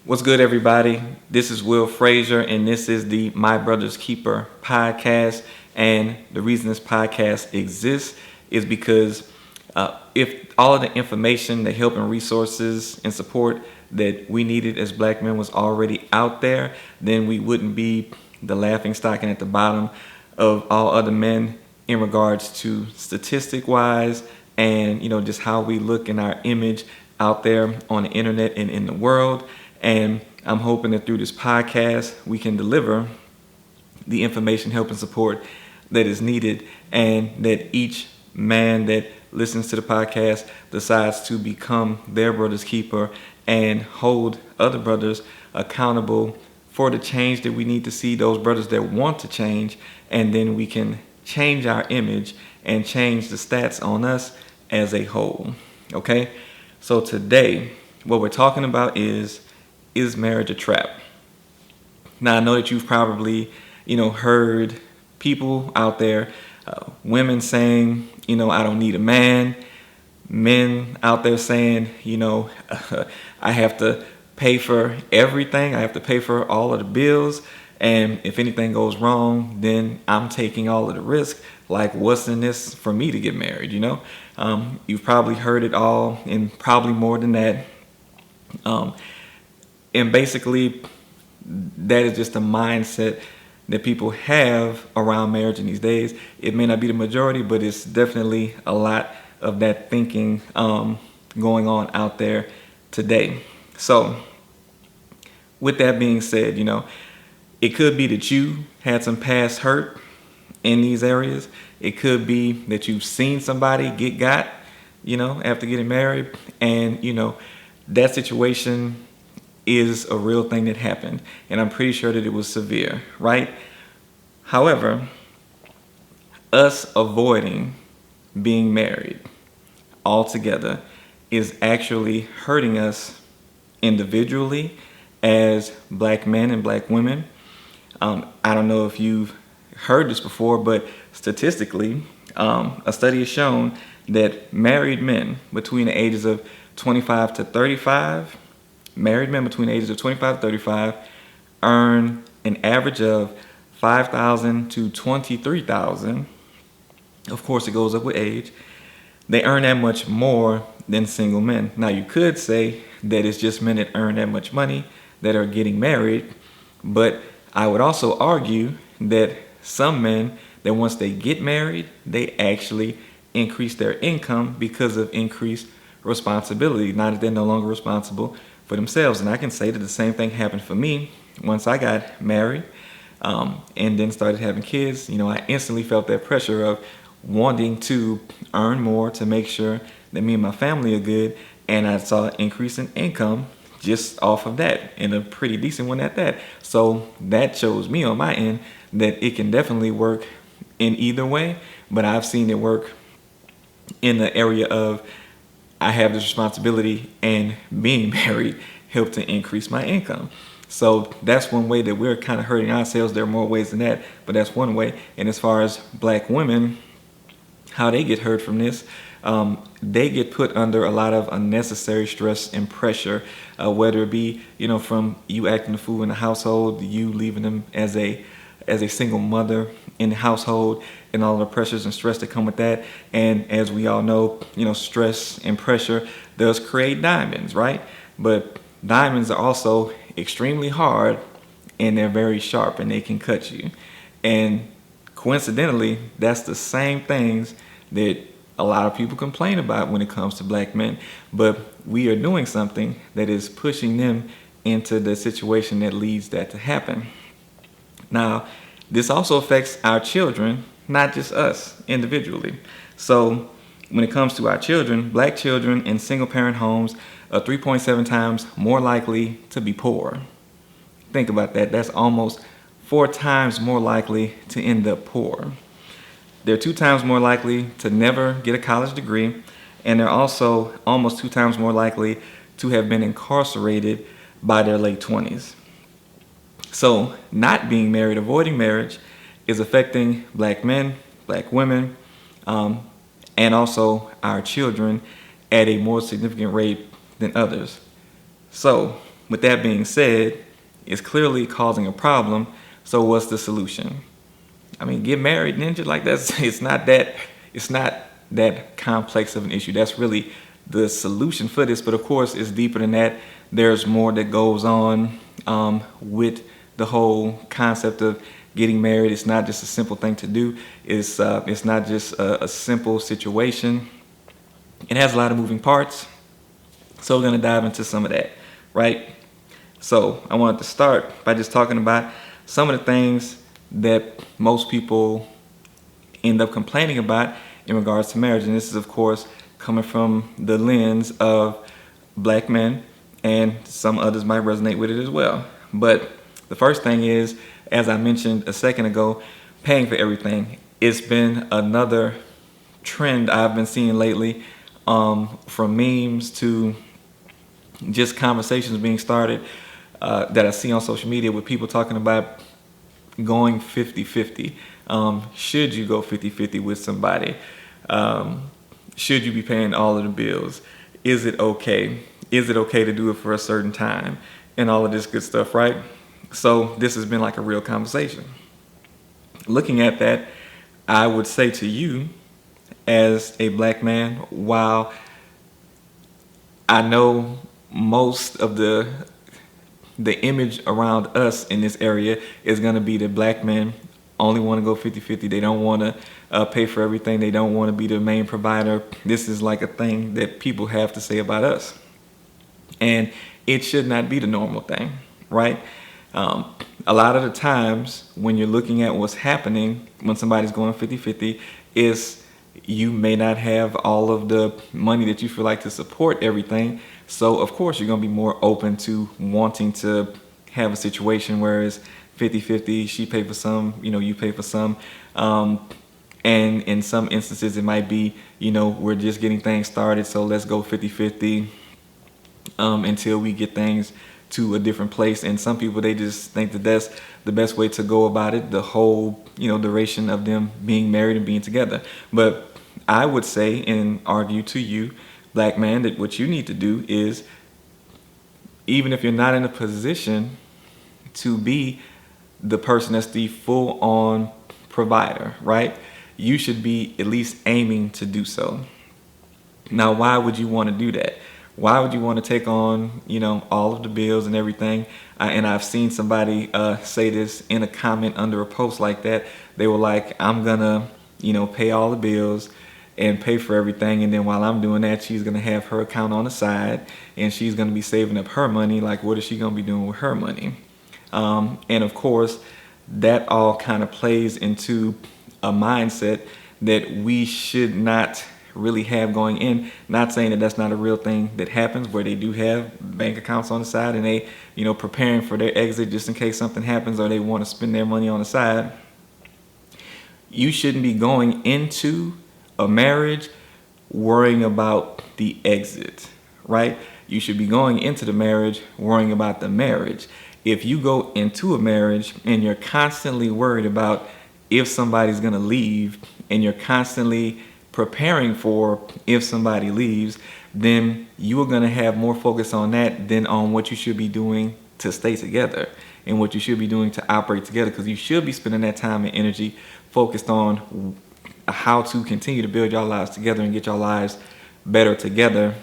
What's good, everybody? This is Will Frazier, and this is the My Brother's Keeper podcast. And the reason this podcast exists is because if all of the information, the help and resources and support that we needed as black men was already out there, then we wouldn't be the laughing stock and at the bottom of all other men in regards to statistic-wise and, just how we look in our image out there on the internet and in the world. And I'm hoping that through this podcast, we can deliver the information, help, and support that is needed, and that each man that listens to the podcast decides to become their brother's keeper and hold other brothers accountable for the change that we need to see, those brothers that want to change, and then we can change our image and change the stats on us as a whole. Okay? So today, what we're talking about is marriage a trap? Now, I know that you've probably, heard people out there, women saying, I don't need a man. Men out there saying, I have to pay for everything. I have to pay for all of the bills. And if anything goes wrong, then I'm taking all of the risk. Like, what's in this for me to get married, You've probably heard it all and probably more than that. And basically, that is just a mindset that people have around marriage in these days. It may not be the majority, but it's definitely a lot of that thinking going on out there today. So, with that being said, it could be that you had some past hurt in these areas. It could be that you've seen somebody get got, after getting married, and, that situation is a real thing that happened, and I'm pretty sure that it was severe, right? However, us avoiding being married altogether is actually hurting us individually as black men and black women. I don't know if you've heard this before, but statistically, a study has shown that married men between the ages of 25 to 35, married men between the ages of 25 to 35 earn an average of $5,000 to $23,000. Of course, it goes up with age. They earn that much more than single men. Now, you could say that it's just men that earn that much money that are getting married, but I would also argue that some men, that once they get married, they actually increase their income because of increased responsibility. Now that they're no longer responsible for themselves. And I can say that the same thing happened for me once I got married and then started having kids. I instantly felt that pressure of wanting to earn more to make sure that me and my family are good. And I saw an increase in income just off of that, and a pretty decent one at that. So that shows me on my end that it can definitely work in either way, but I've seen it work in the area of I have this responsibility, and being married helped to increase my income. So that's one way that we're kind of hurting ourselves. There are more ways than that, but that's one way. And as far as black women, how they get hurt from this, they get put under a lot of unnecessary stress and pressure, whether it be, from you acting the fool in the household, you leaving them as a single mother in the household, and all the pressures and stress that come with that. And as we all know, stress and pressure does create diamonds, right? But diamonds are also extremely hard, and they're very sharp, and they can cut you. And coincidentally, that's the same things that a lot of people complain about when it comes to black men. But we are doing something that is pushing them into the situation that leads that to happen. Now, this also affects our children, not just us individually. So when it comes to our children, black children in single parent homes are 3.7 times more likely to be poor. Think about that. That's almost 4 times more likely to end up poor. They're 2 times more likely to never get a college degree, and they're also almost 2 times more likely to have been incarcerated by their late 20s. So not being married, avoiding marriage, is affecting black men, black women, and also our children at a more significant rate than others. So with that being said, it's clearly causing a problem. So what's the solution? I mean, get married, ninja. Like that's it's not that complex of an issue. That's really the solution for this. But of course, it's deeper than that. There's more that goes on with the whole concept of getting married. It's not just a simple thing to do. It's not just a simple situation. It has a lot of moving parts. So we're gonna dive into some of that, right? So I wanted to start by just talking about some of the things that most people end up complaining about in regards to marriage. And this is, of course, coming from the lens of black men, and some others might resonate with it as well. But the first thing is, as I mentioned a second ago, paying for everything. It's been another trend I've been seeing lately, from memes to just conversations being started that I see on social media with people talking about going 50-50. Should you go 50-50 with somebody? Should you be paying all of the bills? Is it okay? Is it okay to do it for a certain time? And all of this good stuff, right? So this has been like a real conversation. Looking at that, I would say to you, as a black man, while I know most of the image around us in this area is going to be that black men only want to go 50-50. They don't want to pay for everything. They don't want to be the main provider. This is like a thing that people have to say about us. And it should not be the normal thing, right? A lot of the times when you're looking at what's happening when somebody's going 50-50 is you may not have all of the money that you feel like to support everything. So of course you're going to be more open to wanting to have a situation where it's 50-50, she pay for some, you pay for some. And in some instances it might be, we're just getting things started, so let's go 50-50 until we get things to a different place. And some people, they just think that that's the best way to go about it, the whole, duration of them being married and being together. But I would say and argue to you, black man, that what you need to do is, even if you're not in a position to be the person that's the full-on provider, right? You should be at least aiming to do so. Now, why would you want to do that? Why would you want to take on, all of the bills and everything? And I've seen somebody say this in a comment under a post like that. They were like, I'm gonna, pay all the bills and pay for everything. And then while I'm doing that, she's gonna have her account on the side and she's gonna be saving up her money. Like, what is she gonna be doing with her money? And of course, that all kind of plays into a mindset that we should not really have going in. Not saying that that's not a real thing that happens, where they do have bank accounts on the side and they, preparing for their exit just in case something happens or they want to spend their money on the side. You shouldn't be going into a marriage worrying about the exit, right? You should be going into the marriage worrying about the marriage. If you go into a marriage and you're constantly worried about if somebody's going to leave, and you're constantly preparing for if somebody leaves, then you are going to have more focus on that than on what you should be doing to stay together and what you should be doing to operate together, because you should be spending that time and energy focused on how to continue to build your lives together and get your lives better together,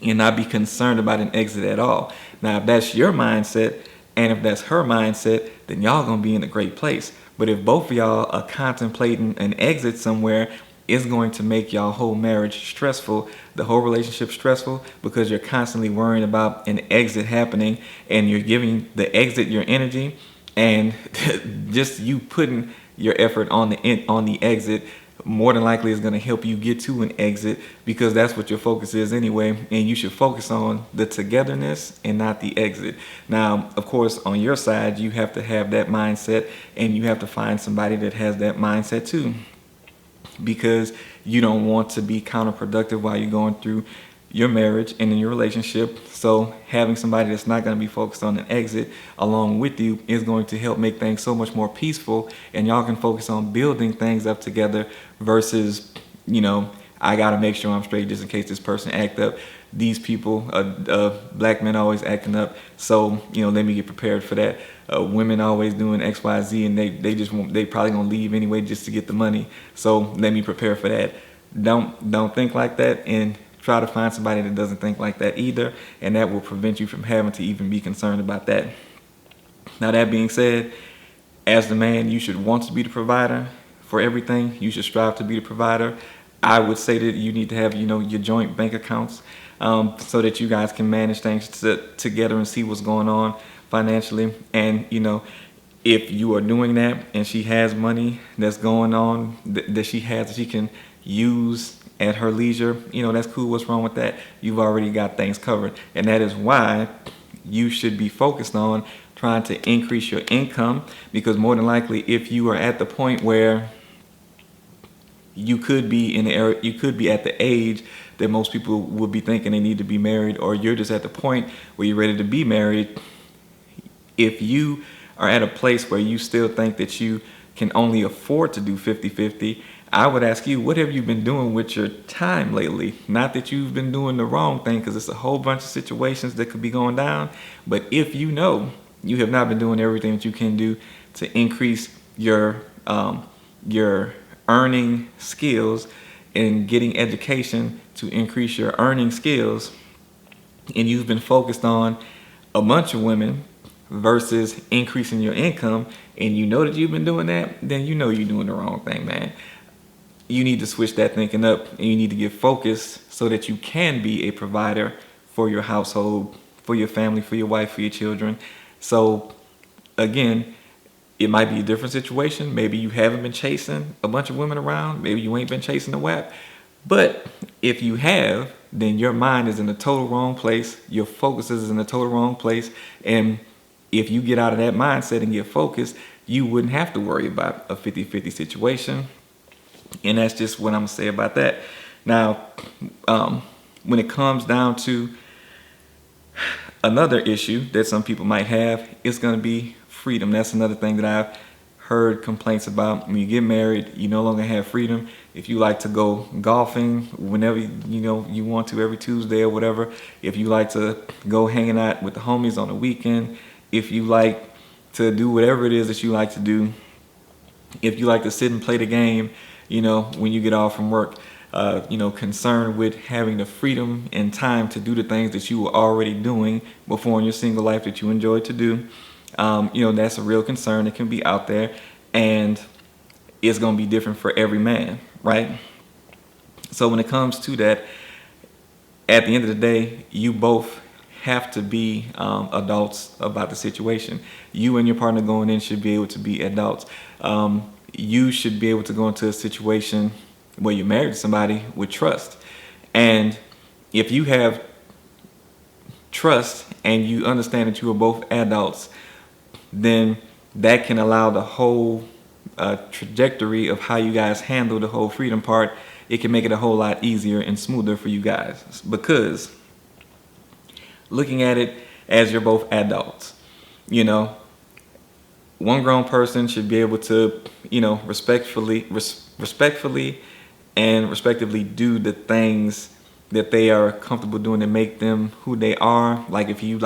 and not be concerned about an exit at all. Now, if that's your mindset and if that's her mindset, then y'all gonna be in a great place. But if both of y'all are contemplating an exit somewhere, it's going to make y'all whole marriage stressful, the whole relationship stressful, because you're constantly worrying about an exit happening and you're giving the exit your energy, and just you putting your effort on the exit more than likely is going to help you get to an exit, because that's what your focus is anyway, and you should focus on the togetherness and not the exit. Now, of course, on your side, you have to have that mindset, and you have to find somebody that has that mindset too, because you don't want to be counterproductive while you're going through your marriage and in your relationship. So having somebody that's not going to be focused on an exit along with you is going to help make things so much more peaceful, and y'all can focus on building things up together versus, I got to make sure I'm straight just in case this person act up. these people, black men always acting up, so let me get prepared for that. Women always doing X, Y, Z, and they probably gonna leave anyway just to get the money. So let me prepare for that. Don't think like that, and try to find somebody that doesn't think like that either, and that will prevent you from having to even be concerned about that. Now, that being said, as the man, you should want to be the provider for everything. You should strive to be the provider. I would say that you need to have, your joint bank accounts, so that you guys can manage things together and see what's going on financially. And, if you are doing that and she has money that's going on that she can use at her leisure, that's cool. What's wrong with that? You've already got things covered. And that is why you should be focused on trying to increase your income, because more than likely, if you are at the point where you could be you could be at the age that most people would be thinking they need to be married, or you're just at the point where you're ready to be married. If you are at a place where you still think that you can only afford to do 50-50, I would ask you, what have you been doing with your time lately? Not that you've been doing the wrong thing, because it's a whole bunch of situations that could be going down. But if you have not been doing everything that you can do to increase your earning skills and getting education to increase your earning skills, and you've been focused on a bunch of women versus increasing your income, and that you've been doing that, then you're doing the wrong thing, man. You need to switch that thinking up, and you need to get focused so that you can be a provider for your household, for your family, for your wife, for your children. So again, it might be a different situation. Maybe you haven't been chasing a bunch of women around. Maybe you ain't been chasing the WAP. But if you have, then your mind is in the total wrong place. Your focus is in the total wrong place. And if you get out of that mindset and get focused, you wouldn't have to worry about a 50-50 situation. And that's just what I'm going to say about that. Now, when it comes down to another issue that some people might have, it's going to be freedom. That's another thing that I've heard complaints about. When you get married, you no longer have freedom. If you like to go golfing whenever you want to, every Tuesday or whatever, if you like to go hanging out with the homies on the weekend, if you like to do whatever it is that you like to do, if you like to sit and play the game, when you get off from work, concerned with having the freedom and time to do the things that you were already doing before in your single life that you enjoyed to do, that's a real concern. It can be out there, and it's going to be different for every man, right? So when it comes to that, at the end of the day, you both have to be adults about the situation. You and your partner going in should be able to be adults. You should be able to go into a situation where you're married to somebody with trust. And if you have trust and you understand that you are both adults, then that can allow the whole trajectory of how you guys handle the whole freedom part. It can make it a whole lot easier and smoother for you guys, because looking at it as you're both adults, one grown person should be able to, respectfully and respectively do the things that they are comfortable doing to make them who they are. Like if she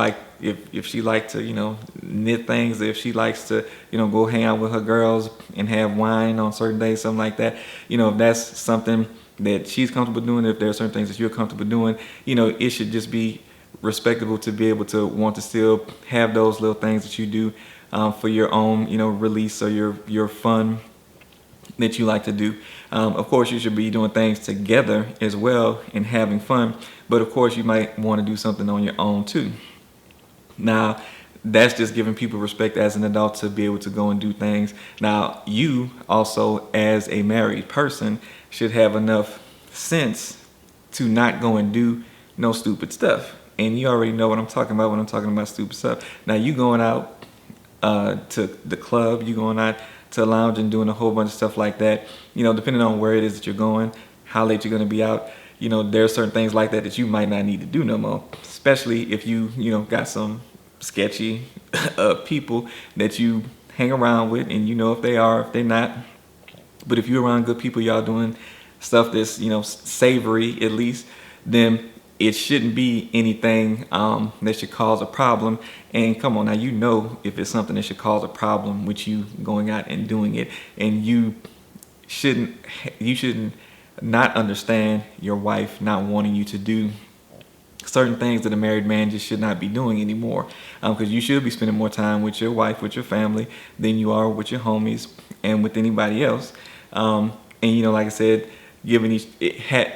likes to, knit things, if she likes to, go hang out with her girls and have wine on certain days, something like that, if that's something that she's comfortable doing, if there are certain things that you're comfortable doing, it should just be respectable to be able to want to still have those little things that you do for your own, release or your fun that you like to do. Of course, you should be doing things together as well and having fun, but of course you might want to do something on your own too. Now, that's just giving people respect as an adult to be able to go and do things. Now, you also, as a married person, should have enough sense to not go and do no stupid stuff. And you already know what I'm talking about when I'm talking about stupid stuff. Now, you going out to the club, you going out to a lounge and doing a whole bunch of stuff like that, depending on where it is that you're going, how late you're going to be out, there are certain things like that you might not need to do no more, especially if you got some sketchy people that you hang around with, and if they are, if they're not. But if you're around good people, y'all doing stuff that's savory at least, then it shouldn't be anything that should cause a problem. And come on now, you know if it's something that should cause a problem with you going out and doing it, and shouldn't you shouldn't not understand your wife not wanting you to do certain things that a married man just should not be doing anymore, because you should be spending more time with your wife, with your family, than you are with your homies and with anybody else. And like I said, giving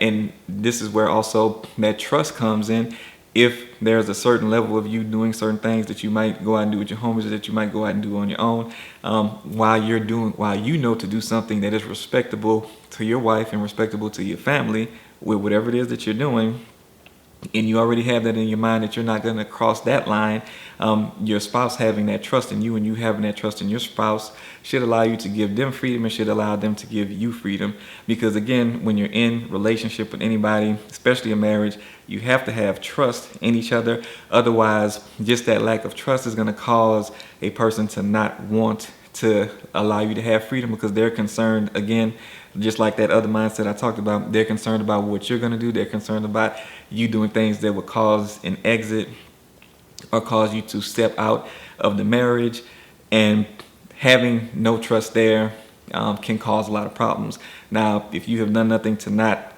and this is where also that trust comes in. If there's a certain level of you doing certain things that you might go out and do with your homies, or that you might go out and do on your own, while you know to do something that is respectable to your wife and respectable to your family with whatever it is that you're doing, and you already have that in your mind that you're not going to cross that line, your spouse having that trust in you and you having that trust in your spouse should allow you to give them freedom and should allow them to give you freedom. Because again, when you're in relationship with anybody, especially a marriage, you have to have trust in each other. Otherwise, just that lack of trust is going to cause a person to not want to allow you to have freedom, because they're concerned, again, just like that other mindset I talked about, they're concerned about what you're going to do. They're concerned about you doing things that would cause an exit or cause you to step out of the marriage. And having no trust there can cause a lot of problems. Now, if you have done nothing to not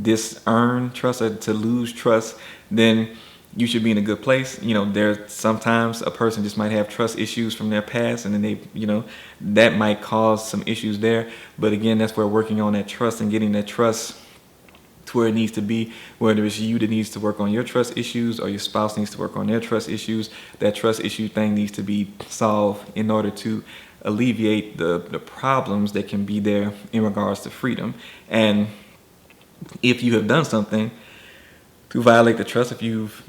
disearn trust or to lose trust, then you should be in a good place. There's sometimes a person just might have trust issues from their past, and then that might cause some issues there. But again, that's where working on that trust and getting that trust to where it needs to be, whether it's you that needs to work on your trust issues or your spouse needs to work on their trust issues, that trust issue thing needs to be solved in order to alleviate the problems that can be there in regards to freedom. And if you have done something to violate the trust, if you've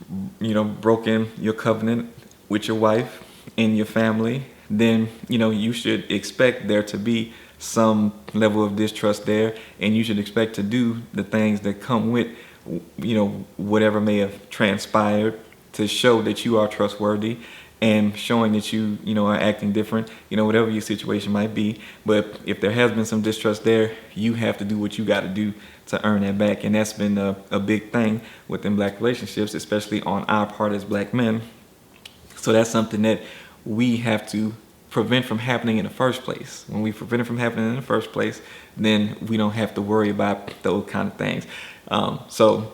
broken your covenant with your wife and your family, then you should expect there to be some level of distrust there, and you should expect to do the things that come with whatever may have transpired to show that you are trustworthy, and showing that you are acting different, whatever your situation might be. But if there has been some distrust there, you have to do what you got to do to earn that back. And that's been a big thing within black relationships, especially on our part as black men. So that's something that we have to prevent from happening in the first place. When we prevent it from happening in the first place, then we don't have to worry about those kind of things. So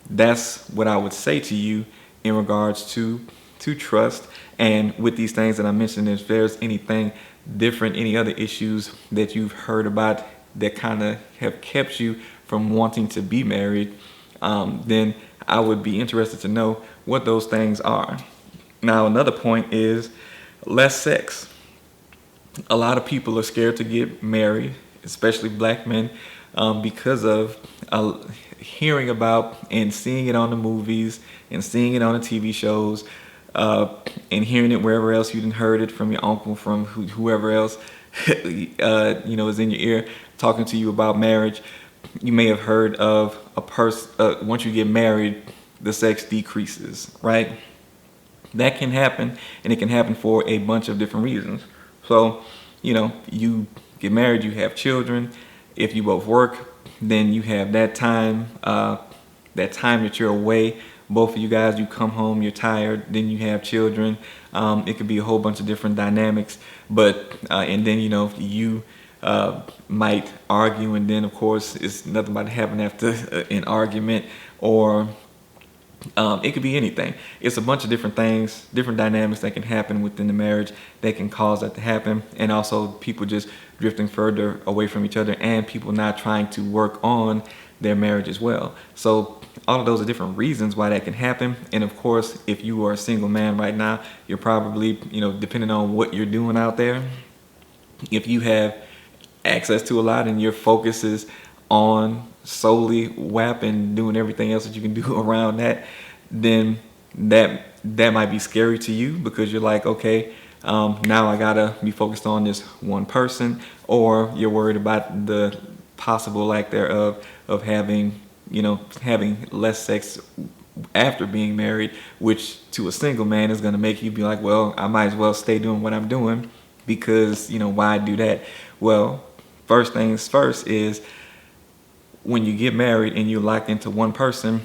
that's what I would say to you in regards to trust. And with these things that I mentioned, if there's anything different, any other issues that you've heard about that kind of have kept you from wanting to be married, then I would be interested to know what those things are. Now, another point is less sex. A lot of people are scared to get married, especially black men, because of hearing about and seeing it on the movies and seeing it on the TV shows, and hearing it wherever else you done heard it from your uncle, from whoever else is in your ear talking to you about marriage. You may have heard of a person, once you get married, the sex decreases, right? That can happen, and it can happen for a bunch of different reasons. So, you get married, you have children. If you both work, then you have that time that you're away. Both of you guys, you come home, you're tired, then you have children. It could be a whole bunch of different dynamics. But and then you might argue, and then of course it's nothing but happen after an argument, or it could be anything. It's a bunch of different things, different dynamics that can happen within the marriage that can cause that to happen. And also people just drifting further away from each other, and people not trying to work on their marriage as well. So all of those are different reasons why that can happen. And of course, if you are a single man right now, you're probably, depending on what you're doing out there, if you have access to a lot and your focus is on solely WAP and doing everything else that you can do around that, then that might be scary to you, because you're like, okay, now I gotta be focused on this one person, or you're worried about the possible lack thereof of having less sex after being married, which to a single man is going to make you be like, well, I might as well stay doing what I'm doing, because why do that? Well, first things first is, when you get married and you're locked into one person,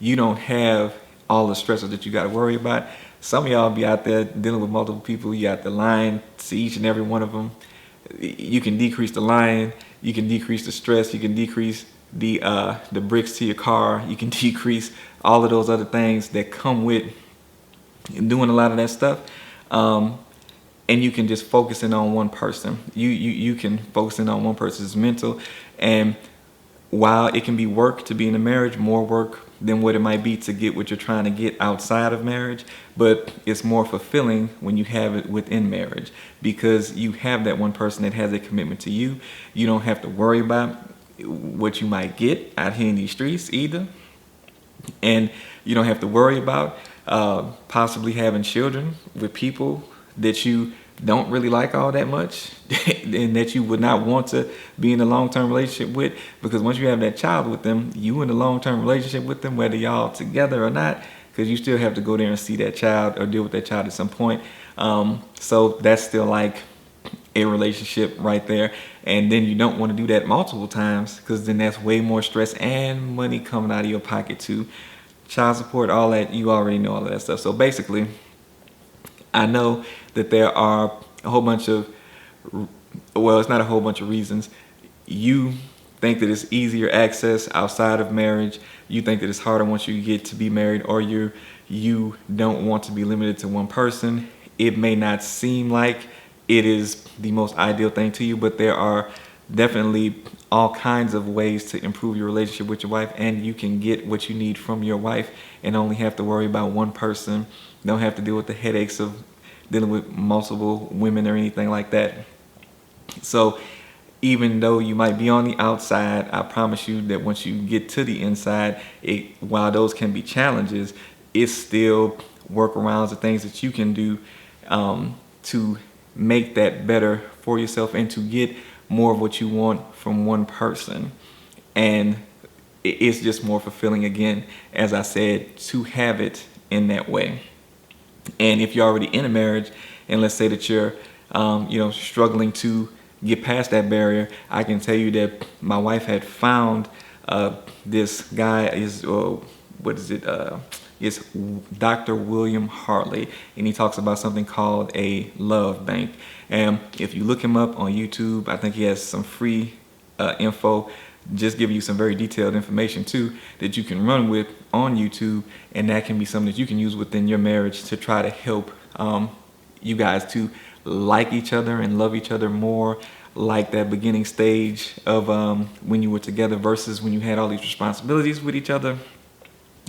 you don't have all the stressors that you got to worry about. Some of y'all be out there dealing with multiple people. You got the lying to each and every one of them. You can decrease the lying. You can decrease the stress. You can decrease the bricks to your car. You can decrease all of those other things that come with doing a lot of that stuff. And you can just focus in on one person. You can focus in on one person's mental. And while it can be work to be in a marriage, more work than what it might be to get what you're trying to get outside of marriage, but it's more fulfilling when you have it within marriage, because you have that one person that has a commitment to you. You don't have to worry about what you might get out here in these streets either. And you don't have to worry about possibly having children with people that you don't really like all that much and that you would not want to be in a long-term relationship with, because once you have that child with them, you in a long-term relationship with them, whether y'all together or not, because you still have to go there and see that child or deal with that child at some point. So that's still like a relationship right there. And then you don't want to do that multiple times, because then that's way more stress and money coming out of your pocket too. Child support, all that, you already know all of that stuff. So basically, I know that there are a whole bunch of, well, it's not a whole bunch of reasons. You think that it's easier access outside of marriage. You think that it's harder once you get to be married, or you don't want to be limited to one person. It may not seem like it is the most ideal thing to you, but there are definitely all kinds of ways to improve your relationship with your wife, and you can get what you need from your wife and only have to worry about one person. Don't have to deal with the headaches of dealing with multiple women or anything like that. So even though you might be on the outside, I promise you that once you get to the inside, while those can be challenges, it's still workarounds and things that you can do to make that better for yourself and to get more of what you want from one person. And it's just more fulfilling, again, as I said, to have it in that way. And if you're already in a marriage, and let's say that you're struggling to get past that barrier, I can tell you that my wife had found this guy it's Dr. William Hartley, and he talks about something called a love bank. And if you look him up on YouTube, I think he has some free info, just giving you some very detailed information too, that you can run with on YouTube, and that can be something that you can use within your marriage to try to help you guys to like each other and love each other more, like that beginning stage of when you were together versus when you had all these responsibilities with each other.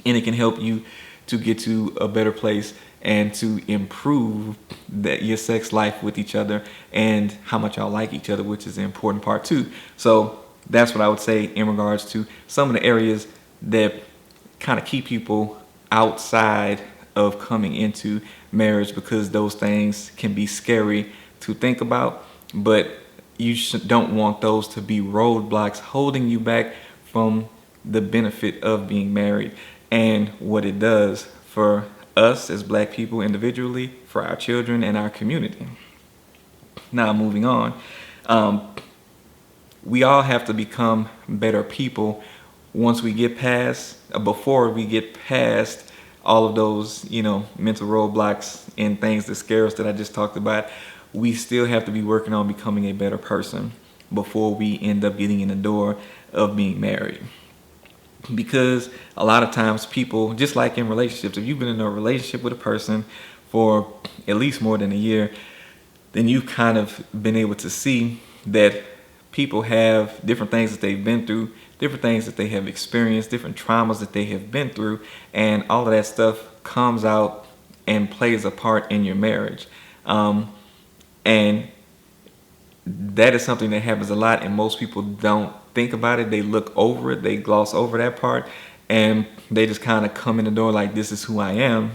And it can help you to get to a better place and to improve your sex life with each other and how much y'all like each other, which is an important part too. So that's what I would say in regards to some of the areas that kind of keep people outside of coming into marriage, because those things can be scary to think about, but you don't want those to be roadblocks holding you back from the benefit of being married and what it does for us as Black people individually, for our children and our community. Now, moving on, we all have to become better people once we get past, before we get past all of those, mental roadblocks and things that scare us that I just talked about. We still have to be working on becoming a better person before we end up getting in the door of being married. Because a lot of times people, just like in relationships, if you've been in a relationship with a person for at least more than a year, then you've kind of been able to see that people have different things that they've been through, different things that they have experienced, different traumas that they have been through, and all of that stuff comes out and plays a part in your marriage. And that is something that happens a lot, and most people don't think about it. They look over it, they gloss over that part, and they just kind of come in the door like, this is who I am,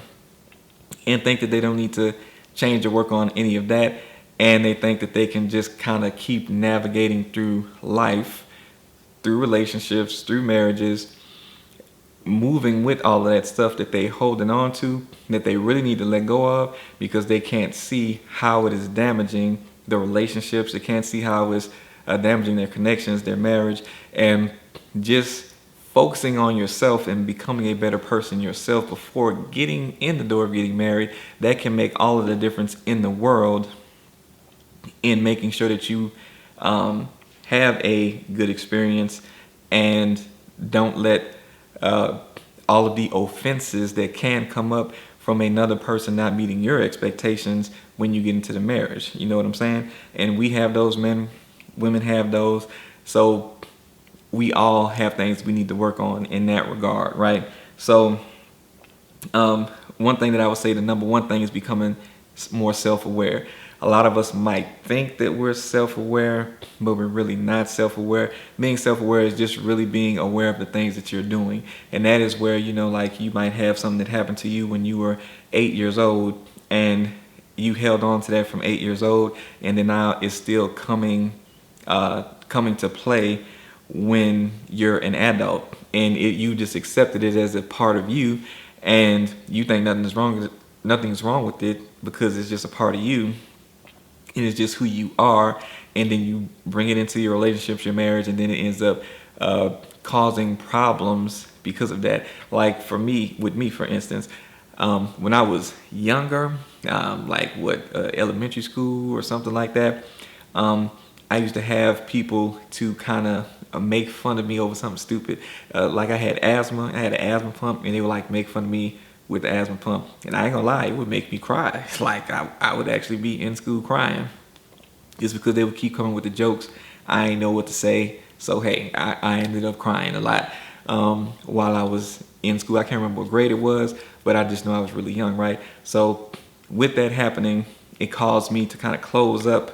and think that they don't need to change or work on any of that. And they think that they can just kind of keep navigating through life, through relationships, through marriages, moving with all of that stuff that they holding on to, that they really need to let go of, because they can't see how it is damaging the relationships. They can't see how it's damaging their connections, their marriage, and just focusing on yourself and becoming a better person yourself before getting in the door of getting married, that can make all of the difference in the world in making sure that you have a good experience and don't let all of the offenses that can come up from another person not meeting your expectations when you get into the marriage. You know what I'm saying? And we have those, men, women have those. So we all have things we need to work on in that regard, right? So one thing that I would say, the number one thing is becoming more self-aware. A lot of us might think that we're self-aware, but we're really not self-aware. Being self-aware is just really being aware of the things that you're doing. And that is where, like you might have something that happened to you when you were 8 years old, and you held on to that from 8 years old, and then now it's still coming to play when you're an adult, and you just accepted it as a part of you, and you think nothing's wrong with it because it's just a part of you. And it's just who you are, and then you bring it into your relationships, your marriage, and then it ends up causing problems because of that. Like for me, for instance, when I was younger, elementary school or something like that, I used to have people to kind of make fun of me over something stupid. Like I had asthma, I had an asthma pump, and they would like make fun of me with the asthma pump. And I ain't gonna lie, it would make me cry. Like I would actually be in school crying just because they would keep coming with the jokes. I ain't know what to say. So hey, I ended up crying a lot while I was in school. I can't remember what grade it was, but I just know I was really young, right? So with that happening, it caused me to kind of close up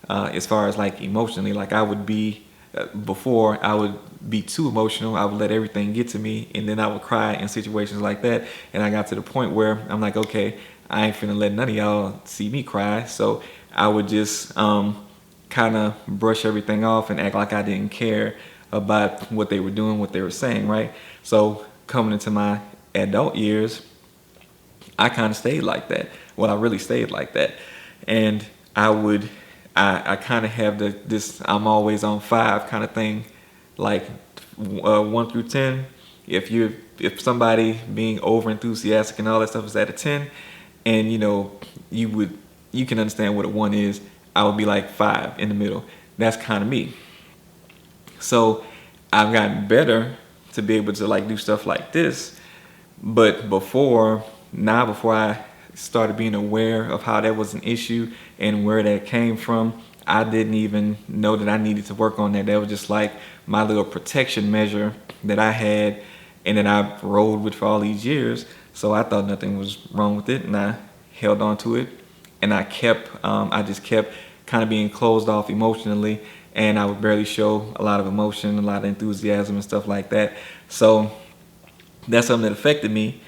as far as like emotionally. Like I would be, before I would be too emotional, I would let everything get to me, and then I would cry in situations like that. And I got to the point where I'm like, okay, I ain't finna let none of y'all see me cry. So I would just kind of brush everything off and act like I didn't care about what they were doing, what they were saying, right? So coming into my adult years, I kind of stayed like that. Well, I really stayed like that. And I kind of have this I'm always on 5 kind of thing, like 1 through 10. If somebody being over enthusiastic and all that stuff is at a 10, and you can understand what a 1 is, I would be like 5 in the middle. That's kind of me. So I've gotten better to be able to like do stuff like this, but before I started being aware of how that was an issue and where that came from, I didn't even know that I needed to work on that. That was just like my little protection measure that I had and that I rolled with for all these years. So I thought nothing was wrong with it, and I held on to it, and I just kept kind of being closed off emotionally, and I would barely show a lot of emotion, a lot of enthusiasm and stuff like that. So that's something that affected me.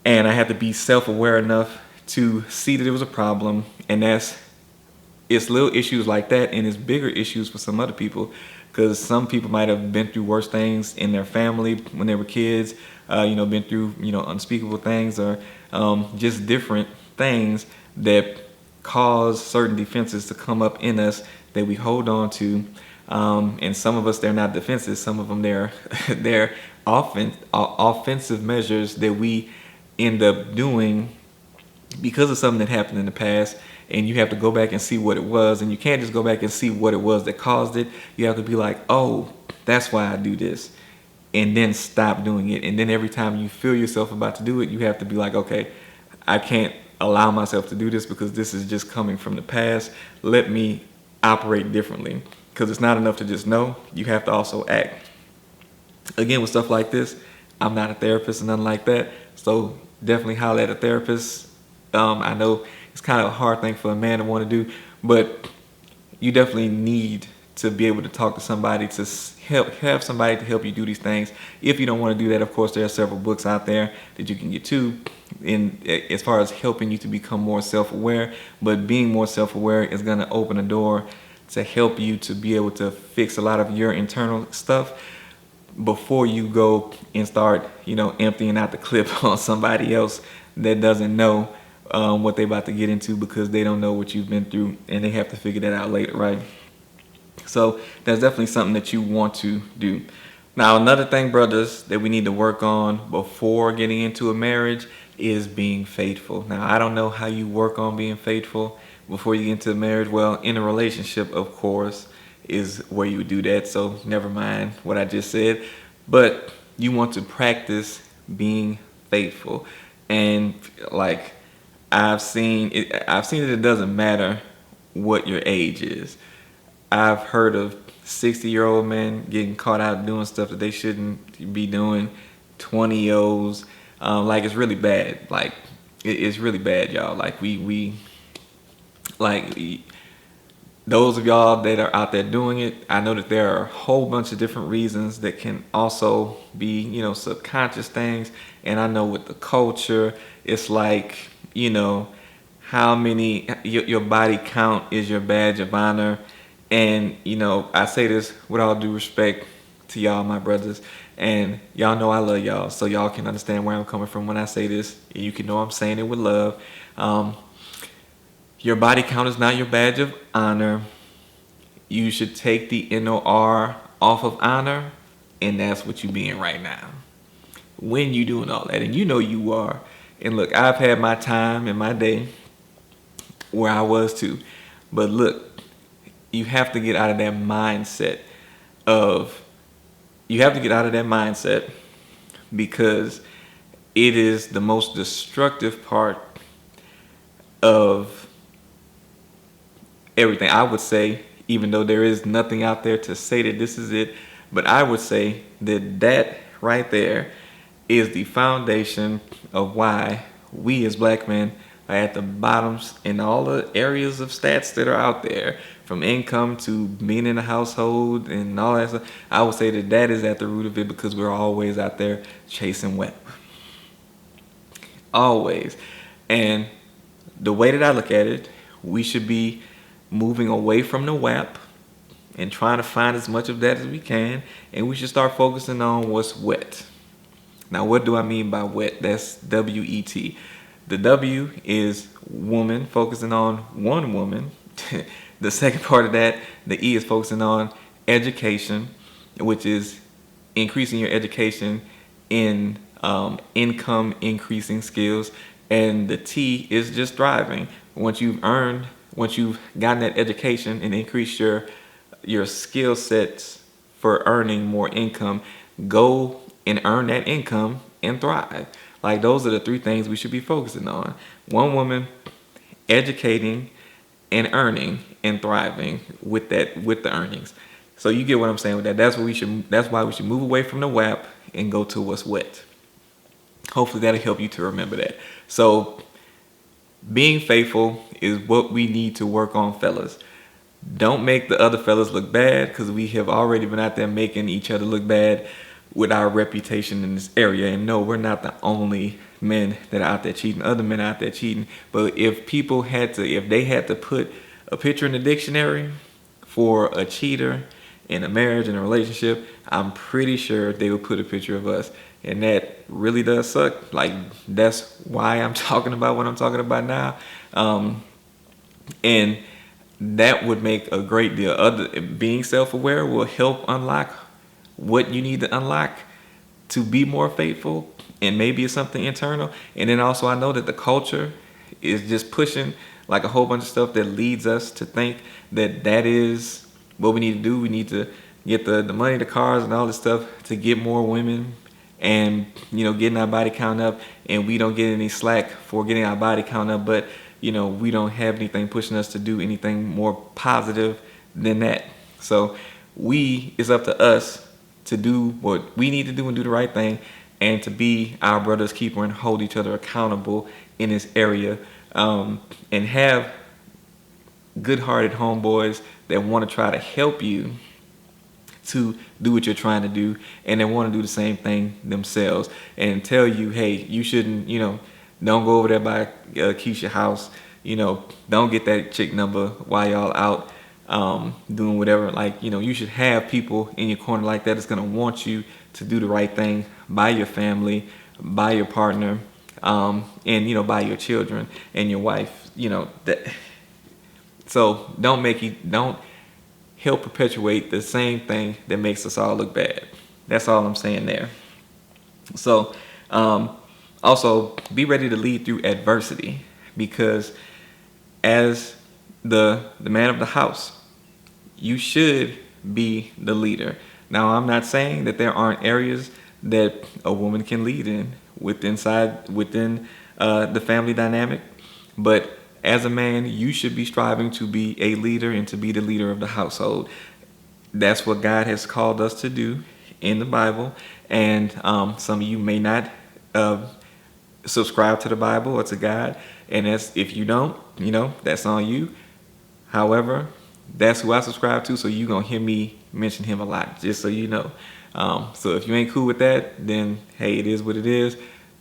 And I had to be self-aware enough to see that it was a problem, and it's little issues like that, and it's bigger issues for some other people, because some people might have been through worse things in their family when they were kids, been through unspeakable things, or just different things that cause certain defenses to come up in us that we hold on to. And some of us, they're not defenses. Some of them, they're offensive measures that we end up doing because of something that happened in the past, and you have to go back and see what it was. And you can't just go back and see what it was that caused it. You have to be like, oh, that's why I do this, and then stop doing it. And then every time you feel yourself about to do it, you have to be like, okay, I can't allow myself to do this because this is just coming from the past. Let me operate differently, because it's not enough to just know. You have to also act. Again, with stuff like this, I'm not a therapist and nothing like that, so definitely holler at a therapist. I know it's kind of a hard thing for a man to want to do, but you definitely need to be able to talk to somebody, to have somebody to help you do these things. If you don't want to do that, of course, there are several books out there that you can get to as far as helping you to become more self-aware. But being more self-aware is going to open a door to help you to be able to fix a lot of your internal stuff before you go and start, emptying out the clip on somebody else that doesn't know what they're about to get into, because they don't know what you've been through, and they have to figure that out later, right? So that's definitely something that you want to do. Now, another thing, brothers, that we need to work on before getting into a marriage is being faithful. Now, I don't know how you work on being faithful before you get into a marriage. Well, in a relationship, of course, is where you do that. So, never mind what I just said. But you want to practice being faithful. And like I've seen that it doesn't matter what your age is. I've heard of 60-year-old men getting caught out doing stuff that they shouldn't be doing. 20-year-olds, like it's really bad. Like it's really bad, y'all. Like we like those of y'all that are out there doing it. I know that there are a whole bunch of different reasons that can also be, subconscious things. And I know with the culture, it's like, how many your body count is your badge of honor. And I say this with all due respect to y'all, my brothers, and y'all know I love y'all, so y'all can understand where I'm coming from when I say this. You can know I'm saying it with love. Your body count is not your badge of honor. You should take the NOR off of honor, and that's what you being right now. When you doing all that, and you are. And look, I've had my time in my day where I was too. But look, you have to get out of that mindset because it is the most destructive part of everything. I would say, even though there is nothing out there to say that this is it, but I would say that right there is the foundation of why we as black men are at the bottoms in all the areas of stats that are out there, from income to being in a household and all that stuff. I would say that is at the root of it because we're always out there chasing WAP. Always. And the way that I look at it, we should be moving away from the WAP and trying to find as much of that as we can, and we should start focusing on what's wet. Now, what do I mean by wet? That's W-E-T. The W is woman, focusing on one woman. The second part of that, the E is focusing on education, which is increasing your education in income increasing skills. And the T is just thriving. Once you've gotten that education and increased your skill sets for earning more income, go and earn that income and thrive. Like, those are the three things we should be focusing on. One woman, educating and earning and thriving with the earnings. So you get what I'm saying with that. That's why we should move away from the WAP and go to what's wet. Hopefully that'll help you to remember that. So being faithful is what we need to work on, fellas. Don't make the other fellas look bad, because we have already been out there making each other look bad with our reputation in this area. And no, we're not the only men that are out there cheating. Other men are out there cheating. But if they had to put a picture in the dictionary for a cheater in a marriage, in a relationship, I'm pretty sure they would put a picture of us. And that really does suck. Like, that's why I'm talking about what I'm talking about now. And that would make a great deal. Being self-aware will help unlock what you need to unlock to be more faithful, and maybe it's something internal. And then also, I know that the culture is just pushing like a whole bunch of stuff that leads us to think that is what we need to do. We need to get the money, the cars, and all this stuff to get more women, and getting our body count up. And we don't get any slack for getting our body count up, but we don't have anything pushing us to do anything more positive than that. So it's up to us to do what we need to do and do the right thing, and to be our brother's keeper and hold each other accountable in this area, and have good-hearted homeboys that want to try to help you to do what you're trying to do, and they want to do the same thing themselves, and tell you, hey, you shouldn't, don't go over there by Keisha's house, don't get that chick number while y'all out doing whatever. Like, you should have people in your corner like that that's going to want you to do the right thing by your family, by your partner, and by your children and your wife. So don't help perpetuate the same thing that makes us all look bad. That's all I'm saying there. So, also be ready to lead through adversity, because as the man of the house, you should be the leader. Now, I'm not saying that there aren't areas that a woman can lead in within the family dynamic, but as a man, you should be striving to be a leader and to be the leader of the household. That's what God has called us to do in the Bible, and some of you may not uh, subscribe to the Bible or to God, and that's if you don't, that's on you. However, that's who I subscribe to, so you're gonna hear me mention him a lot, just so you know. So if you ain't cool with that, then hey, it is what it is.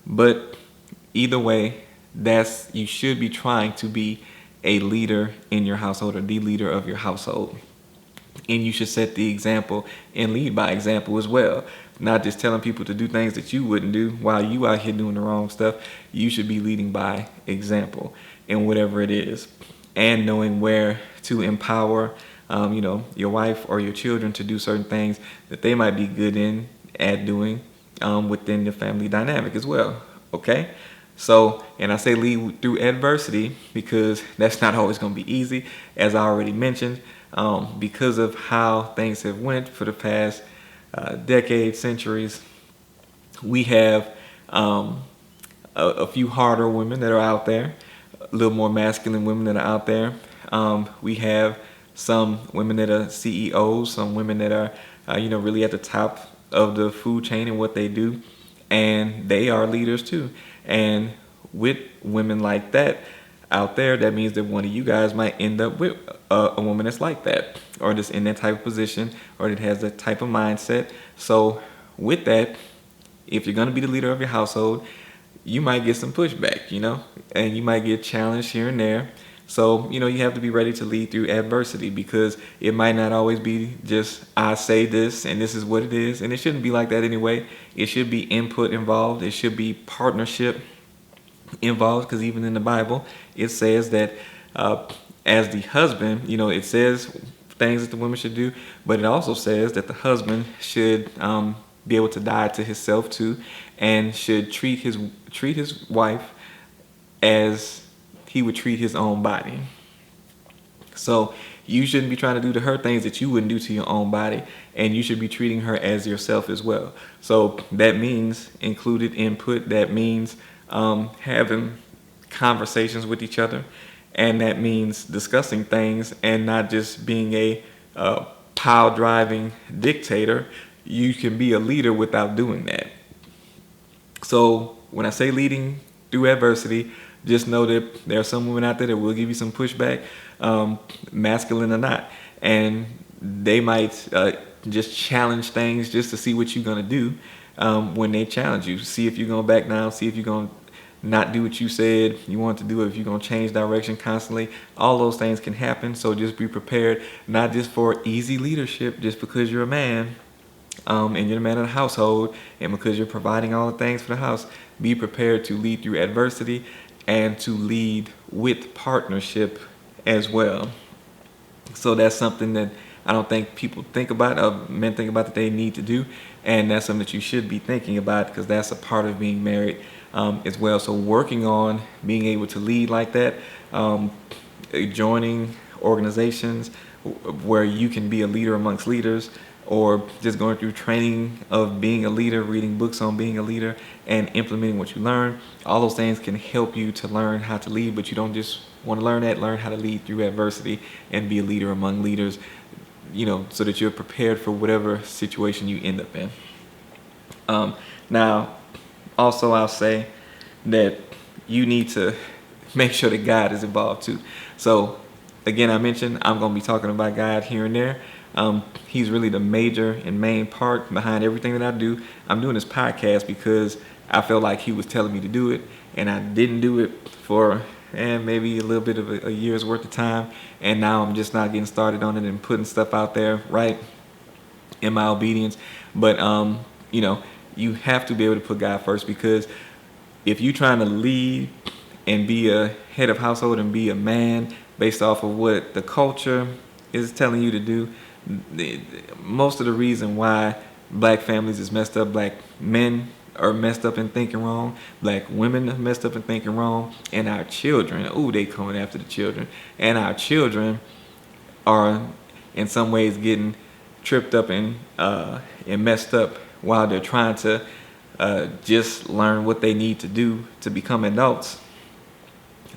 But either way, you should be trying to be a leader in your household or the leader of your household. And you should set the example and lead by example as well. Not just telling people to do things that you wouldn't do while you out here doing the wrong stuff. You should be leading by example in whatever it is, and knowing where to empower, your wife or your children to do certain things that they might be good at doing within the family dynamic as well. Okay. So, and I say lead through adversity because that's not always going to be easy, as I already mentioned, because of how things have went for the past decades, centuries. We have a few harder women that are out there, a little more masculine women that are out there. We have some women that are CEOs, some women that are, really at the top of the food chain in what they do, and they are leaders too. And with women like that out there, that means that one of you guys might end up with a woman that's like that, or just in that type of position, or that has that type of mindset. So with that, if you're going to be the leader of your household, you might get some pushback, and you might get challenged here and there. So, you have to be ready to lead through adversity, because it might not always be just, I say this and this is what it is. And it shouldn't be like that anyway. It should be input involved. It should be partnership involved, because even in the Bible, it says that as the husband, it says things that the woman should do, but it also says that the husband should be able to die to himself too, and should treat his wife as he would treat his own body. So you shouldn't be trying to do to her things that you wouldn't do to your own body, and you should be treating her as yourself as well. So that means included input. That means having conversations with each other, and that means discussing things and not just being a pile driving dictator. You can be a leader without doing that. So when I say leading through adversity, just know that there are some women out there that will give you some pushback, masculine or not, and they might just challenge things just to see what you're going to do when they challenge you. See if you're going to back down, see if you're going to not do what you said you want to do, if you're going to change direction constantly. All those things can happen, so just be prepared, not just for easy leadership just because you're a man. And you're the man of the household, and because you're providing all the things for the house, be prepared to lead through adversity and to lead with partnership as well. So that's something that I don't think people think about, men think about, that they need to do, and that's something that you should be thinking about, because that's a part of being married as well. So working on being able to lead like that, joining organizations where you can be a leader amongst leaders, or just going through training of being a leader, reading books on being a leader, and implementing what you learn. All those things can help you to learn how to lead, but you don't just want to learn that. Learn how to lead through adversity and be a leader among leaders, so that you're prepared for whatever situation you end up in. Now, also I'll say that you need to make sure that God is involved too. So again, I mentioned I'm going to be talking about God here and there. He's really the major and main part behind everything that I do. I'm doing this podcast because I felt like he was telling me to do it, and I didn't do it for maybe a little bit of a year's worth of time, and now I'm just not getting started on it and putting stuff out there right in my obedience. But you have to be able to put God first, because if you're trying to lead and be a head of household and be a man based off of what the culture is telling you to do, most of the reason why Black families is messed up. Black men are messed up and thinking wrong. Black women are messed up and thinking wrong. And our children, ooh, they coming after the children. And our children are in some ways getting tripped up and messed up while they're trying to just learn what they need to do to become adults.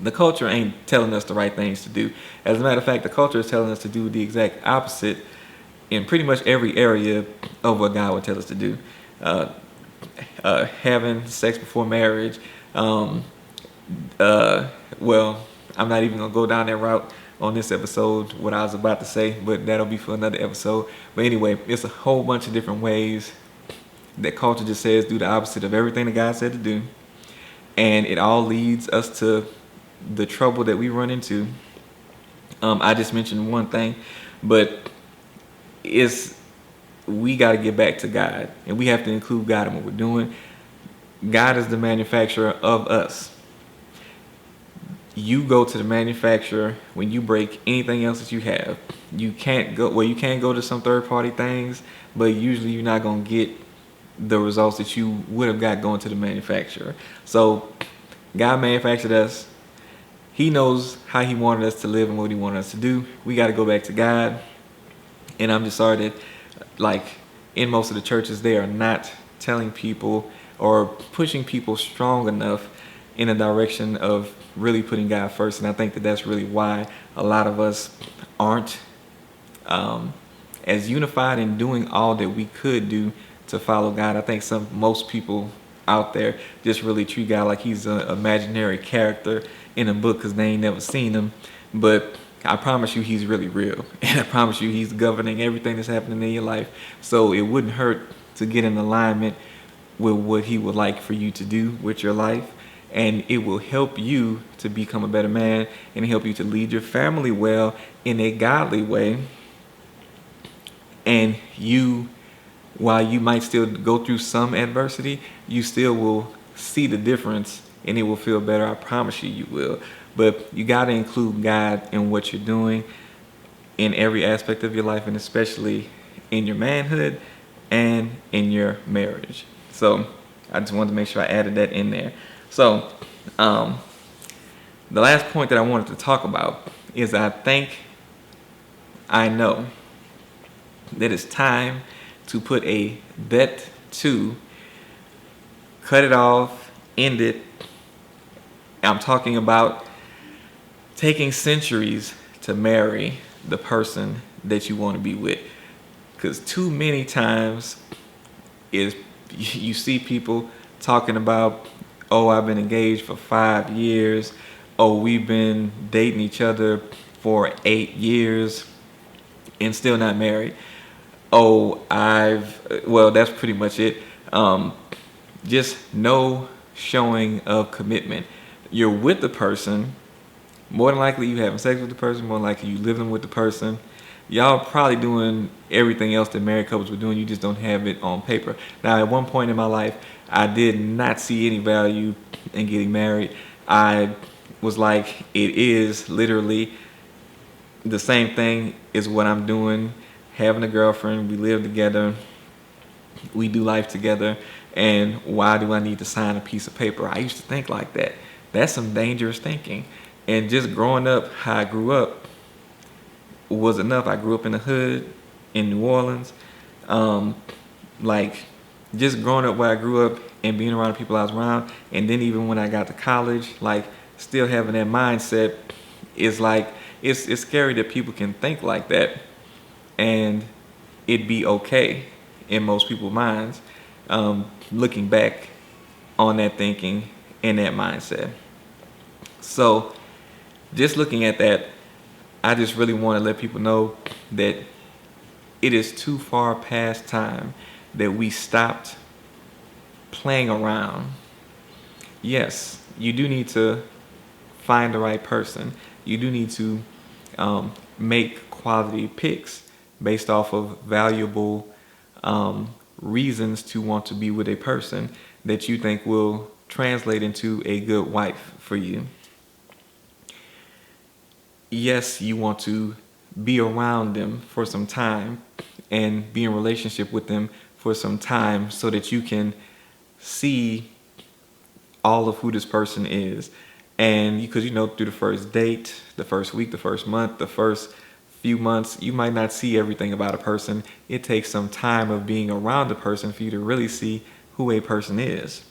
The culture ain't telling us the right things to do. As a matter of fact, the culture is telling us to do the exact opposite in pretty much every area of what God would tell us to do. Having sex before marriage. Well, I'm not even gonna go down that route on this episode, what I was about to say, but that'll be for another episode. But anyway, it's a whole bunch of different ways that culture just says do the opposite of everything that God said to do. And it all leads us to the trouble that we run into. I just mentioned one thing, but we got to get back to God, and we have to include God in what we're doing. God is the manufacturer of us. You go to the manufacturer when you break anything else that you have. You can't go to some third party things, but usually you're not going to get the results that you would have got going to the manufacturer. So God manufactured us. He knows how he wanted us to live and what he wanted us to do. We got to go back to God. And I'm just sorry that, like, in most of the churches, they are not telling people or pushing people strong enough in a direction of really putting God first. And I think that that's really why a lot of us aren't as unified in doing all that we could do to follow God. I think most people out there just really treat God like he's an imaginary character in a book because they ain't never seen him. But I promise you he's really real. And I promise you he's governing everything that's happening in your life. So it wouldn't hurt to get in alignment with what he would like for you to do with your life. And it will help you to become a better man and help you to lead your family well in a godly way. And while you might still go through some adversity, you still will see the difference and it will feel better. I promise you, you will. But you got to include God in what you're doing in every aspect of your life, and especially in your manhood and in your marriage. So I just wanted to make sure I added that in there. So the last point that I wanted to talk about is I know that it's time to put a bet to cut it off, end it. I'm talking about taking centuries to marry the person that you want to be with. Because too many times you see people talking about, oh, I've been engaged for 5 years. Oh, we've been dating each other for 8 years and still not married. Oh, that's pretty much it. Just no showing of commitment. You're with the person. More than likely you having sex with the person. More than likely you living with the person. Y'all probably doing everything else that married couples were doing. You just don't have it on paper. Now, at one point in my life, I did not see any value in getting married. I was like, it is literally the same thing as what I'm doing. Having a girlfriend, we live together, we do life together, and why do I need to sign a piece of paper? I used to think like that. That's some dangerous thinking. And just growing up how I grew up was enough. I grew up in the hood in New Orleans. Just growing up where I grew up and being around the people I was around, and then even when I got to college, still having that mindset is it's scary that people can think like that and it'd be okay in most people's minds, looking back on that thinking and that mindset. So just looking at that, I just really want to let people know that it is too far past time that we stopped playing around. Yes, you do need to find the right person. You do need to make quality picks based off of valuable reasons to want to be with a person that you think will translate into a good wife for you. Yes, you want to be around them for some time and be in relationship with them for some time so that you can see all of who this person is. And because through the first date, the first week, the first month, the first few months, you might not see everything about a person. It takes some time of being around a person for you to really see who a person is.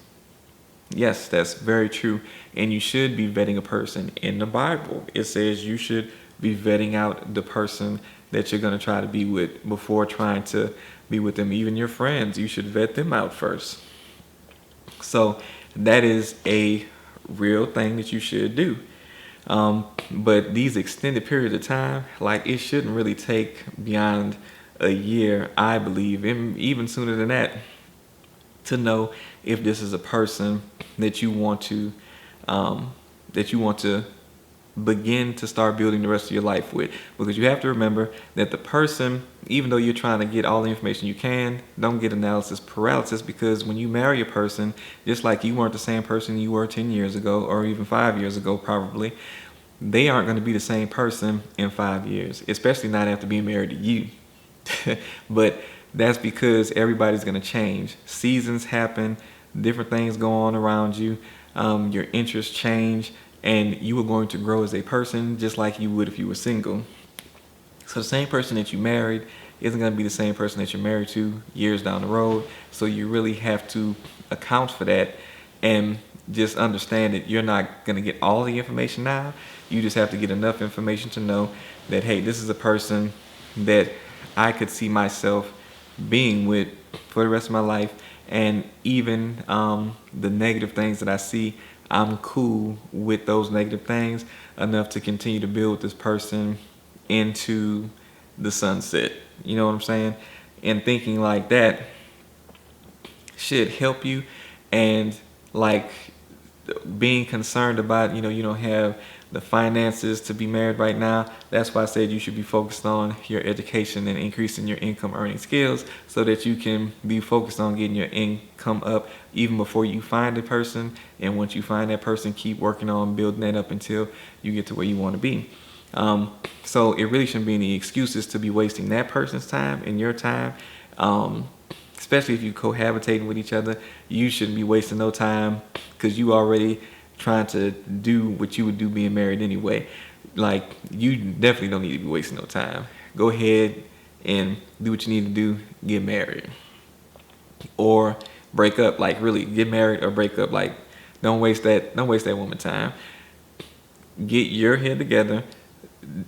Yes, that's very true. And you should be vetting a person. In the Bible, it says you should be vetting out the person that you're going to try to be with before trying to be with them. Even your friends, you should vet them out first. So that is a real thing that you should do. But these extended periods of time, like, it shouldn't really take beyond a year, I believe, and even sooner than that, to know if this is a person that you want to begin to start building the rest of your life with. Because you have to remember that the person, even though you're trying to get all the information you can, don't get analysis paralysis, because when you marry a person, just like you weren't the same person you were 10 years ago or even 5 years ago probably, they aren't going to be the same person in 5 years, especially not after being married to you. But that's because everybody's going to change. Seasons happen, different things go on around you, your interests change, and you are going to grow as a person just like you would if you were single. So the same person that you married isn't going to be the same person that you're married to years down the road. So you really have to account for that and just understand that you're not going to get all the information now. You just have to get enough information to know that, hey, this is a person that I could see myself being with for the rest of my life. And even the negative things that I see, I'm cool with those negative things enough to continue to build this person into the sunset. You know what I'm saying? And thinking like that should help you. And like being concerned about, you don't have the finances to be married right now. That's why I said you should be focused on your education and increasing your income earning skills so that you can be focused on getting your income up even before you find a person. And once you find that person, keep working on building that up until you get to where you want to be. So it really shouldn't be any excuses to be wasting that person's time and your time. Especially if you cohabitating with each other, you shouldn't be wasting no time because you already trying to do what you would do being married anyway. Like, you definitely don't need to be wasting no time. Go ahead and do what you need to do. Get married or break up. Like, really, get married or break up. Like, don't waste that woman time. Get your head together.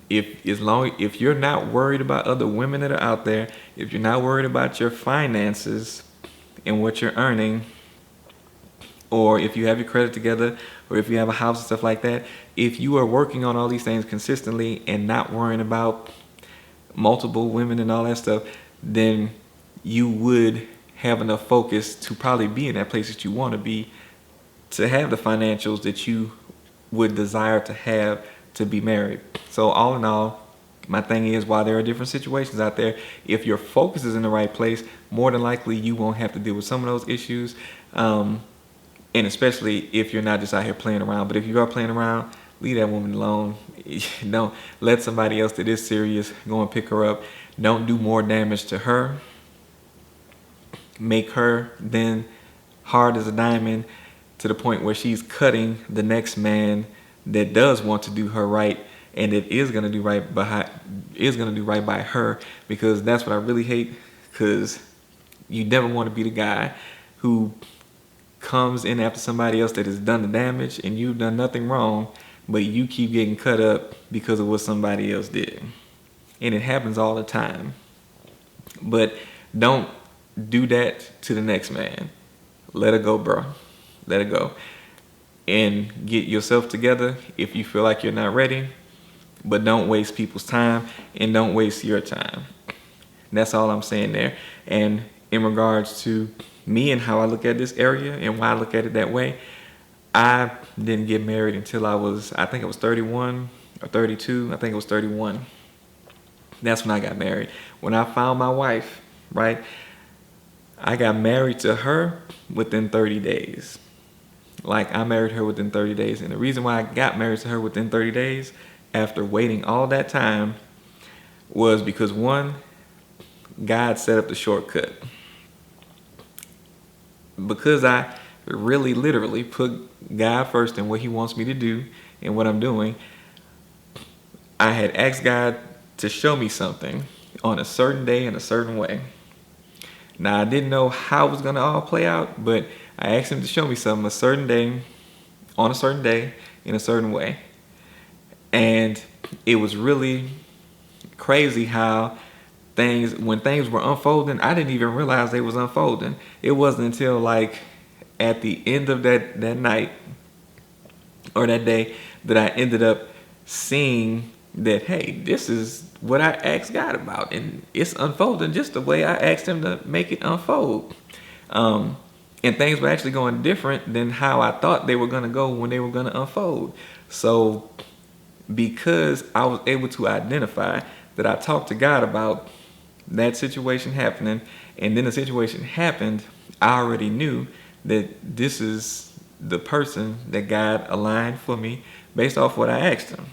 If you're not worried about other women that are out there, if you're not worried about your finances and what you're earning, or if you have your credit together, or if you have a house and stuff like that, if you are working on all these things consistently and not worrying about multiple women and all that stuff, then you would have enough focus to probably be in that place that you want to be, to have the financials that you would desire to have to be married. So all in all, my thing is, while there are different situations out there, if your focus is in the right place, more than likely you won't have to deal with some of those issues. And especially if you're not just out here playing around. But if you are playing around, leave that woman alone. Don't let somebody else that is serious go and pick her up. Don't do more damage to her. Make her then hard as a diamond to the point where she's cutting the next man that does want to do her right and that is gonna do right by her. Because that's what I really hate. Because you never want to be the guy who comes in after somebody else that has done the damage and you've done nothing wrong, but you keep getting cut up because of what somebody else did. And it happens all the time. But don't do that to the next man. Let her go, bro. Let her go. And get yourself together if you feel like you're not ready. But don't waste people's time and don't waste your time. That's all I'm saying there. And in regards to me and how I look at this area and why I look at it that way, I didn't get married until I think I was 31 or 32. I think it was 31. That's when I got married. When I found my wife, right, I got married to her within 30 days. Like, I married her within 30 days. And the reason why I got married to her within 30 days after waiting all that time was because, one, God set up the shortcut. because I really literally put God first and what he wants me to do and what I'm doing, I had asked God to show me something on a certain day in a certain way. Now I didn't know how it was gonna all play out, but I asked him to show me something a certain day, on a certain day, in a certain way. And it was really crazy how when things were unfolding, I didn't even realize they was unfolding. It wasn't until like at the end of that night or that day that I ended up seeing that, hey, this is what I asked God about, and it's unfolding just the way I asked him to make it unfold. And things were actually going different than how I thought they were going to go when they were going to unfold. So because I was able to identify that I talked to God about that situation happening, and then the situation happened, I already knew that this is the person that God aligned for me based off what I asked him.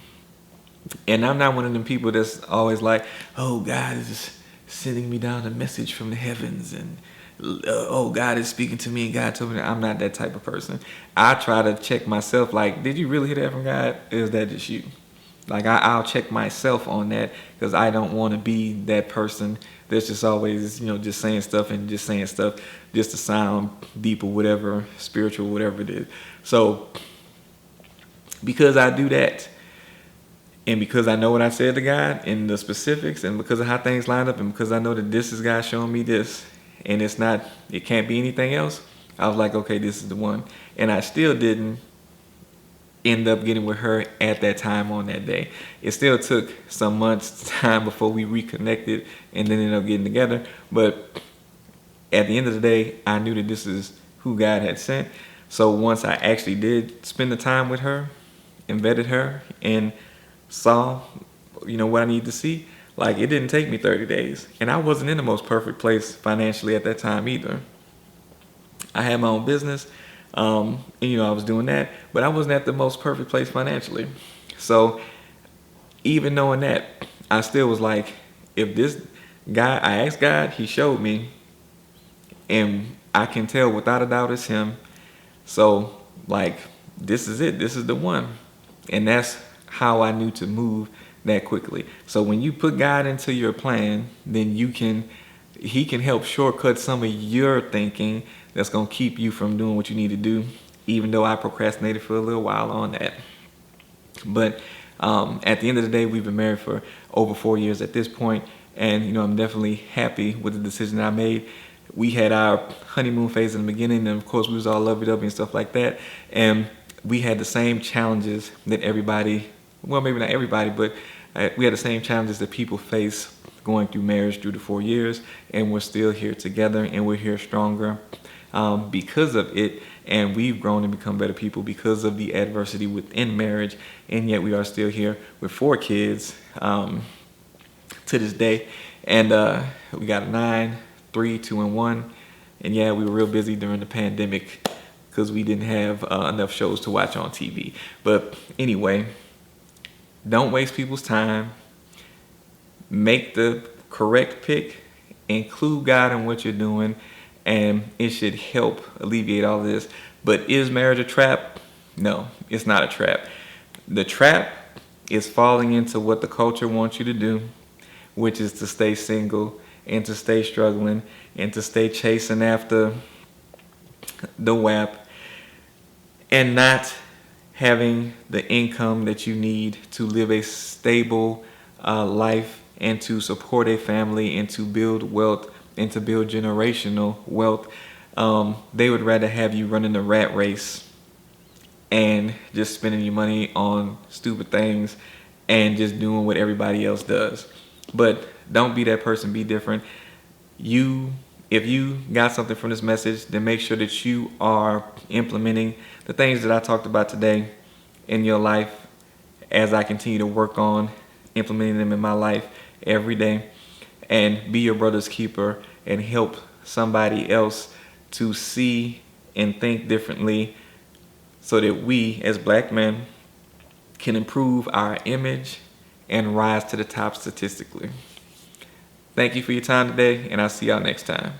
And I'm not one of them people that's always like, oh, God is just sending me down a message from the heavens, and oh, God is speaking to me and God told me that. I'm not that type of person. I try to check myself, like, did you really hear that from God? Or is that just you? Like, I'll check myself on that, because I don't want to be that person that's just always, just saying stuff just to sound deep or whatever, spiritual, whatever it is. So because I do that, and because I know what I said to God and the specifics, and because of how things line up, and because I know that this is God showing me this, and it can't be anything else, I was like, okay, this is the one. And I still didn't end up getting with her at that time on that day. It still took some months time before we reconnected and then ended up getting together. But at the end of the day, I knew that this is who God had sent. So once I actually did spend the time with her and vetted her and saw, what I needed to see, like, it didn't take me 30 days. And I wasn't in the most perfect place financially at that time either. I had my own business. And, I was doing that, but I wasn't at the most perfect place financially. So even knowing that, I still was like, if this guy, I asked God, he showed me, and I can tell without a doubt it's him. So, like, this is it. This is the one. And that's how I knew to move that quickly. So when you put God into your plan, then he can help shortcut some of your thinking that's going to keep you from doing what you need to do, even though I procrastinated for a little while on that. But at the end of the day, we've been married for over 4 years at this point, and I'm definitely happy with the decision I made. We had our honeymoon phase in the beginning, and of course we was all lovey-dovey and stuff like that, and we had the same challenges that everybody, well, maybe not everybody, but we had the same challenges that people face going through marriage through the 4 years, and we're still here together, and we're here stronger because of it, and we've grown and become better people because of the adversity within marriage, and yet we are still here with 4 kids to this day, and we got a 9, 3, 2, and 1, and yeah, we were real busy during the pandemic because we didn't have enough shows to watch on TV. But anyway, don't waste people's time. Make the correct pick. Include God in what you're doing, and it should help alleviate all of this. But is marriage a trap? No, it's not a trap. The trap is falling into what the culture wants you to do, which is to stay single and to stay struggling and to stay chasing after the WAP and not having the income that you need to live a stable life and to support a family and to build wealth and to build generational wealth. They would rather have you running the rat race and just spending your money on stupid things and just doing what everybody else does. But don't be that person, be different. If you got something from this message, then make sure that you are implementing the things that I talked about today in your life as I continue to work on implementing them in my life every day, and be your brother's keeper and help somebody else to see and think differently so that we as black men can improve our image and rise to the top statistically. Thank you for your time today, and I'll see y'all next time.